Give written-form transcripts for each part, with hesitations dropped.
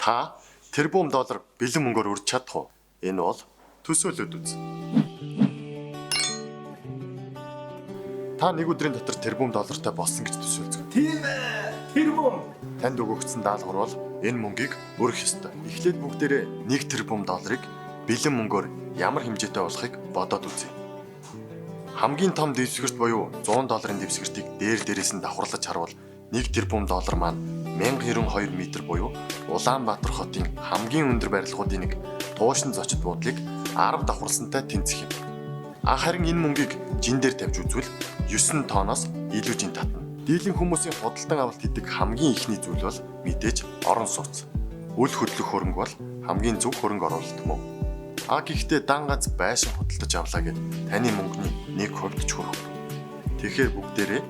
Та тэрбум доллар бэлэн мөнгөөр үрж чадах уу? Энэ бол төсөөлөд үз. Та нэг өдрийн дотор тэрбум доллартай болсон гэж төсөөлцгөө. Тийм ээ. Тэрбум. Танд өгөгдсөн даалгавар бол энэ мөнгийг өрөх ёстой. Эхлээд бүгдээрээ 1 тэрбум долларыг бэлэн мөнгөөр ямар хэмжээтэй болохыг бодоод үзье. Хамгийн том дэвсгэрт буюу 100 долларын дэвсгэртийг дээрээс нь давхарлаж харвал 1 тэрбум доллар маань 1092 м буюу Улаанбаатар хотын хамгийн өндөр барилгуудын нэг туушин зочид буудлыг 10 давхарласантай тэнцэх юм. Харин энэ мөнгийг жин дээр тавьж үзвэл 9 тонноос илүү жин татна. Дийлэн хүмүүсийн худалдан авалт хийдэг хамгийн ихний зүйл бол мэдээж орон сууц. Үл хөдлөх хөрөнгө бол хамгийн зөв хөрөнгө оруулалт мөн. Гэхдээ дан ганц байшин худалдаж авлаа гэд таны мөнгөний 1% ч хүрэх. Тэгэхээр бүгдээрээ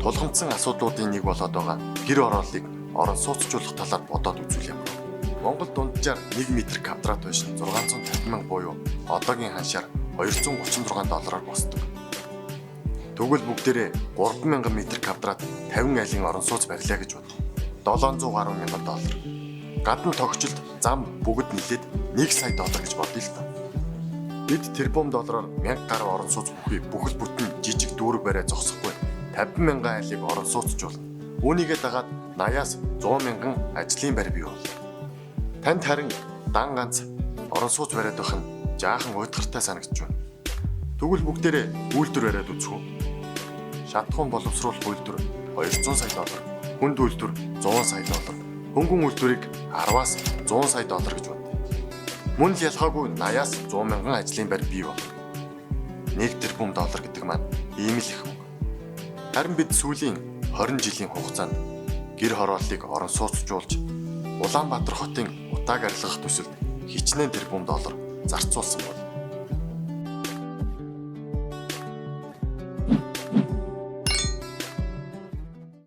тулгамдсан асуудлуудын нэг болоод байгаа гэр орооллыг орон сууцжуулах талаар бодоод үзүүл юм. Монгол дунджаар 1 м квадрат байшин 650 мянга буюу одоогийн ханшаар 236 доллараар босдог. Тэгвэл бүгдээрээ 3000 м квадрат 50 айлын орон сууц барьлаа гэж бод. 710 мянган доллар. Гадна тогтчлт зам бүгд нийлээд 1 сая доллар гэж бодъё л та. Бид тэрбум доллараар 1000 гаруй орон сууц бүхэл бүтэн жижиг дүүрэг бариа зогсохгүй 50 мянган айлыг орон сууцжуулна. Үүнийгээ дагаад 80-аас 100 мянган ажлын байр бий болно. Танд харин дан ганц орон сууц бариад байх нь жаахан уйтгартай санагдж байна. Тэгвэл бүгдээрээ үйлдвэр бариад үзэх үү? Шатхуун боловсруулах үйлдвэр 200 сая доллар, хүнд үйлдвэр 100 сая доллар, хөнгөн үйлдвэрийг 10-аас 100 сая доллар гэж бод. Мөн л ялгаагүй 80-аас 100 мянган ажлын байр бий болно. 1 тэрбум доллар гэдэг маань ийм л их мөнгө. Харин бид сүүлийн 20 жилийн хугацаанд гэр хорооллыг орон сууцжуулж Улаанбаатар хотын утааг арилгах төсөлд хичнээн тэрбум доллар зарцуулсан бол